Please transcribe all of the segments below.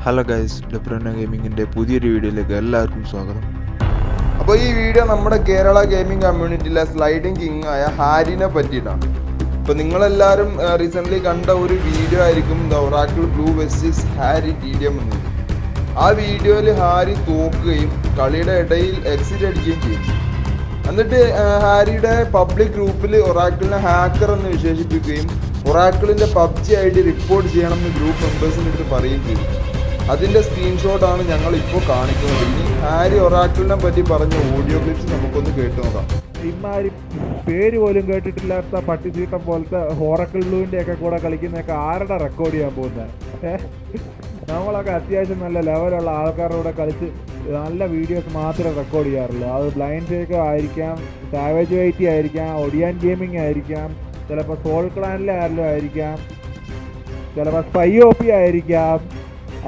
Hello guys, ഡെബ്രോന ഗെയിമിങ്ങിൻ്റെ പുതിയൊരു വീഡിയോയിലേക്ക് എല്ലാവർക്കും സ്വാഗതം. അപ്പോൾ ഈ വീഡിയോ നമ്മുടെ കേരള ഗെയിമിംഗ് കമ്മ്യൂണിറ്റിയിലെ സ്ലൈഡിംഗ് കിങ് ആയ ഹാരിനെ പറ്റിയിട്ടാണ്. ഇപ്പോൾ നിങ്ങളെല്ലാവരും റീസെൻ്റ്ലി കണ്ട ഒരു വീഡിയോ ആയിരിക്കും the Oracle blue versus Harry TDM എന്നത്. ആ വീഡിയോയിൽ ഹാരി തോക്കുകയും കളിയുടെ ഇടയിൽ എക്സിറ്റ് അടിക്കുകയും ചെയ്തു. എന്നിട്ട് ഹാരിയുടെ പബ്ലിക് ഗ്രൂപ്പിൽ ഒറാക്കിളിനെ ഹാക്കർ എന്ന് വിശേഷിപ്പിക്കുകയും ഒറാക്കിളിൻ്റെ PUBG ID റിപ്പോർട്ട് ചെയ്യണമെന്ന് ഗ്രൂപ്പ് മെമ്പേഴ്സിൻ്റെ അടുത്ത് പറയുകയും ചെയ്തു. അതിൻ്റെ സ്ക്രീൻഷോട്ടാണ് ഞങ്ങൾ ഇപ്പോൾ കാണിക്കുന്നത്. ഇനി ഹാരി ഒറാക്കിളിനെ പറ്റി പറഞ്ഞ ഓഡിയോ ക്ലിപ്സ് നമുക്കൊന്ന് കേട്ടു നോക്കാം. ഇമാരി പേര് പോലും കേട്ടിട്ടില്ലാത്ത പട്ടിച്ചീട്ടം പോലത്തെ ഒറാക്കിൾ ബ്ലൂവിൻ്റെ ഒക്കെ കൂടെ കളിക്കുന്നതൊക്കെ ആരുടെ റെക്കോർഡ് ചെയ്യാൻ പോകുന്നത്? നമ്മളൊക്കെ അത്യാവശ്യം നല്ല ലെവലുള്ള ആൾക്കാരുടെ കൂടെ കളിച്ച് നല്ല വീഡിയോസ് മാത്രമേ റെക്കോർഡ് ചെയ്യാറുള്ളൂ. അത് ബ്ലൈൻഡ് ഫേക്കർ ആയിരിക്കാം, സാവേജ് വൈറ്റി ആയിരിക്കാം, ഒഡിയാൻ ഗെയിമിംഗ് ആയിരിക്കാം, ചിലപ്പോൾ സോൾ ക്ലാനിലെ ആരെങ്കിലും ആയിരിക്കാം, ചിലപ്പോൾ സ്പൈ OP ആയിരിക്കാം.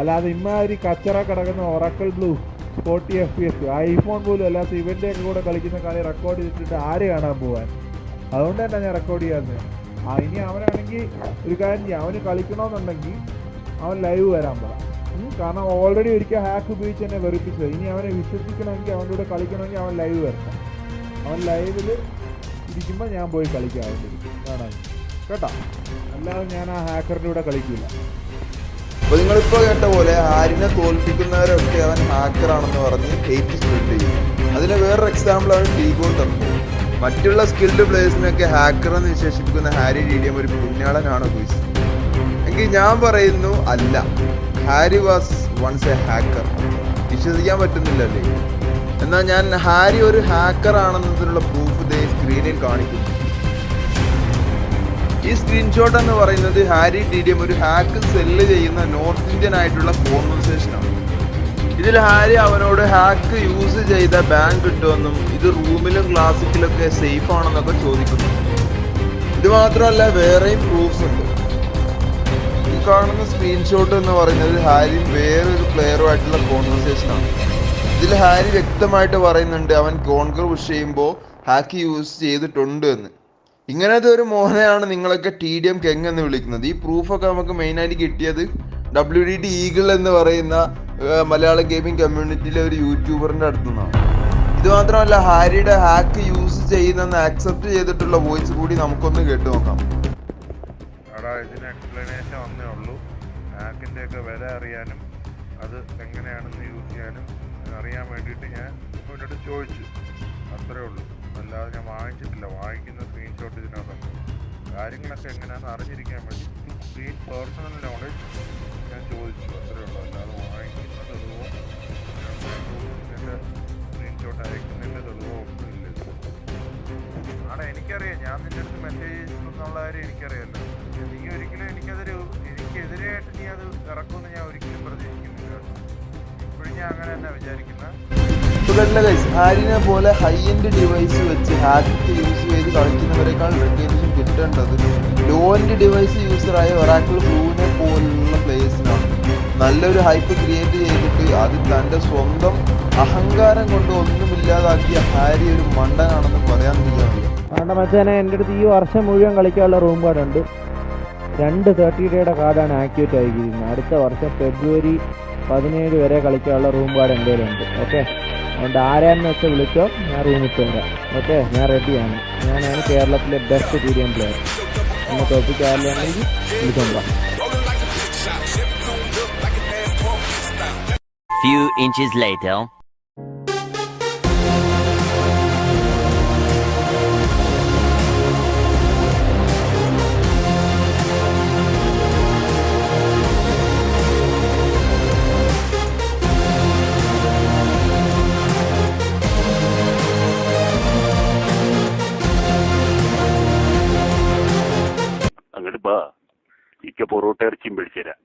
അല്ലാതെ ഇമാതിരി കച്ചറ കിടക്കുന്ന ഒറാക്കിൾ ബ്ലൂ 40 FPS ഐഫോൺ പോലും അല്ലാത്ത ഇവൻ്റെയൊക്കെ കൂടെ കളിക്കുന്ന കളി റെക്കോർഡ് ചെയ്തിട്ട് ആര് കാണാൻ പോകാൻ? അതുകൊണ്ട് തന്നെ ഞാൻ റെക്കോർഡ് ചെയ്യാമെന്ന്. ഇനി അവനാണെങ്കിൽ ഒരു കാര്യം ചെയ്യാം, അവന് കളിക്കണമെന്നുണ്ടെങ്കിൽ അവൻ ലൈവ് വരാൻ പറ. കാരണം ഓൾറെഡി ഒരിക്കൽ ഹാക്ക് ഉപയോഗിച്ച് തന്നെ വെറുപ്പിച്ചത്. ഇനി അവനെ വിശ്വസിക്കണമെങ്കിൽ അവൻ്റെ കൂടെ കളിക്കണമെങ്കിൽ അവൻ ലൈവ് വരണം. അവൻ ലൈവിൽ ഇരിക്കുമ്പോൾ ഞാൻ പോയി കളിക്കാം അവൻ്റെ കാണാൻ, കേട്ടോ. അല്ലാതെ ഞാൻ ആ ഹാക്കറിൻ്റെ കൂടെ കളിക്കില്ല. അപ്പോൾ നിങ്ങളിപ്പോൾ കേട്ട പോലെ ഹാരിനെ തോൽപ്പിക്കുന്നവരൊക്കെ അവൻ ഹാക്കറാണെന്ന് പറഞ്ഞ് ഹേറ്റ് സ്പ്രെഡ് ചെയ്യും. അതിന് വേറൊരു എക്സാമ്പിളാണ് ടീഗോൺ ടർബോ. മറ്റുള്ള സ്കിൽഡ് പ്ലേയേഴ്സിനൊക്കെ ഹാക്കർ എന്ന് വിശേഷിപ്പിക്കുന്ന ഹാരി TDM ഒരു പുണ്യാളനാണോ ഗുയിസ്? എങ്കിൽ ഞാൻ പറയുന്നു അല്ല. Harry was once a hacker. വിശ്വസിക്കാൻ പറ്റുന്നില്ലല്ലേ? എന്നാൽ ഞാൻ ഹാരി ഒരു ഹാക്കർ ആണെന്നതിനുള്ള പ്രൂഫ് സ്ക്രീനിൽ കാണിക്കുന്നു. ഈ സ്ക്രീൻഷോട്ട് എന്ന് പറയുന്നത് ഹാരി TDM ഒരു ഹാക്ക് സെല്ല് ചെയ്യുന്ന നോർത്ത് ഇന്ത്യൻ ആയിട്ടുള്ള കോൺവെർസേഷനാണ്. ഇതിൽ ഹാരി അവനോട് ഹാക്ക് യൂസ് ചെയ്ത ബാങ്ക് കിട്ടുമെന്നും ഇത് റൂമിലും ക്ലാസിക്കിലൊക്കെ സേഫ് ആണെന്നൊക്കെ ചോദിക്കുന്നു. ഇത് മാത്രമല്ല, വേറെയും പ്രൂഫ്സ് ഉണ്ട്. ഈ കാണുന്ന സ്ക്രീൻഷോട്ട് എന്ന് പറയുന്നത് ഹാരിയും വേറൊരു പ്ലെയറുമായിട്ടുള്ള കോൺവെർസേഷനാണ്. ഇതിൽ ഹാരി വ്യക്തമായിട്ട് പറയുന്നുണ്ട് അവൻ കോൺകർ പുഷ് ചെയ്യുമ്പോൾ ഹാക്ക് യൂസ് ചെയ്തിട്ടുണ്ട് എന്ന്. ഇങ്ങനത്തെ ഒരു മോഹനെയാണ് നിങ്ങളൊക്കെ TDM കെങ് എന്ന് വിളിക്കുന്നത്. ഈ പ്രൂഫൊക്കെ നമുക്ക് മെയിനായിട്ട് കിട്ടിയത് WDT ഈഗിൾ എന്ന് പറയുന്ന മലയാള ഗെയിമിംഗ് കമ്മ്യൂണിറ്റിയിലെ ഒരു യൂട്യൂബറിൻ്റെ അടുത്തു നിന്നാണ്. ഇത് മാത്രമല്ല, ഹാരിയുടെ ഹാക്ക് യൂസ് ചെയ്യുന്നെന്ന് ആക്സെപ്റ്റ് ചെയ്തിട്ടുള്ള വോയിസ് കൂടി നമുക്കൊന്ന് കേട്ടു നോക്കാം. ഇതിന് എക്സ്പ്ലനേഷൻ വന്നേ ഉള്ളൂ. ഹാക്കിൻ്റെ ഒക്കെ വില അറിയാനും അത് എങ്ങനെയാണെന്ന് യൂസ് ചെയ്യാനും അറിയാൻ വേണ്ടിയിട്ട് ഞാൻ അവരോട് ചോദിച്ചു, അത്രേ ഉള്ളൂ. അല്ലാതെ ഞാൻ വാങ്ങിച്ചിട്ടില്ല. വാങ്ങിക്കുന്ന സ്ക്രീൻഷോട്ട് ഇതിനകത്തുണ്ട്. കാര്യങ്ങളൊക്കെ എങ്ങനെയാണെന്ന് അറിഞ്ഞിരിക്കാൻ വേണ്ടി പേഴ്സണൽ നോളജ് ഞാൻ ചോദിച്ചു, അത്രേ ഉള്ളൂ. അല്ലാതെ വാങ്ങിക്കുന്ന തെളിവോ എൻ്റെ സ്ക്രീൻഷോട്ട് അയക്കുന്നതിൻ്റെ തെളിവോ ഒന്നും ഇല്ല. എനിക്കറിയാം, ഞാൻ നിൻ്റെ അടുത്ത് മെസ്സേജ് എന്നുള്ള കാര്യം എനിക്കറിയാമല്ലോ. നീ ഒരിക്കലും എനിക്കെതിരെയായിട്ട് നീ അത് ഇറക്കുമെന്ന് ഞാൻ ഒരിക്കലും പ്രതീക്ഷിക്കുന്നില്ല. ഇപ്പോഴും ഞാൻ അങ്ങനെ തന്നെ വിചാരിക്കുന്നത്. ഹാരിനെ പോലെ ഹൈ എൻഡ് ഡിവൈസ് വെച്ച് ഹാക്ക് യൂസ് ചെയ്ത് കളിക്കുന്നവരെക്കാൾ റെക്കഗ്നിഷൻ കിട്ടേണ്ടത് ലോ എൻഡ് ഡിവൈസ് യൂസറായ ഒറാക്കിൾ ബ്ലൂവിനെ പോലുള്ള പ്ലേയേഴ്സിനാണ്. നല്ലൊരു ഹൈപ്പ് ക്രിയേറ്റ് ചെയ്തിട്ട് അത് തൻ്റെ സ്വന്തം അഹങ്കാരം കൊണ്ട് ഒന്നുമില്ലാതാക്കിയ ഹാരി ഒരു മണ്ടനാണെന്ന് പറയാൻ കഴിയാറില്ല. കാരണം വെച്ചാൽ എൻ്റെ അടുത്ത് ഈ വർഷം മുഴുവൻ കളിക്കാനുള്ള റൂം കാർഡുണ്ട്. 2 30 ഡേയുടെ കാർഡാണ് ആക്ടിവേറ്റ് ആയിരിക്കുന്നത്. അടുത്ത വർഷം ഫെബ്രുവരി 17 വരെ കളിക്കാനുള്ള റൂം കാർഡ് എൻ്റെ കയ്യിലുണ്ട്. ഓക്കെ, അതുകൊണ്ട് ആരാന്ന് വെച്ചാൽ വിളിച്ചോ, ഞാൻ റൂമിൽ തരാം. ഓക്കെ, ഞാൻ റെഡിയാണ്. ഞാനാണ് കേരളത്തിലെ ബെസ്റ്റ് TDM പ്ലെയർ. എന്നെ തോപ്പിക്കാറില്ലെങ്കിൽ വിളിച്ചോണ്ടോ. Few inches later. അങ്ങോട്ട് ബാ, ഇക്ക പൊറോട്ട ഇറച്ചിയും പിടിച്ചുതരാം.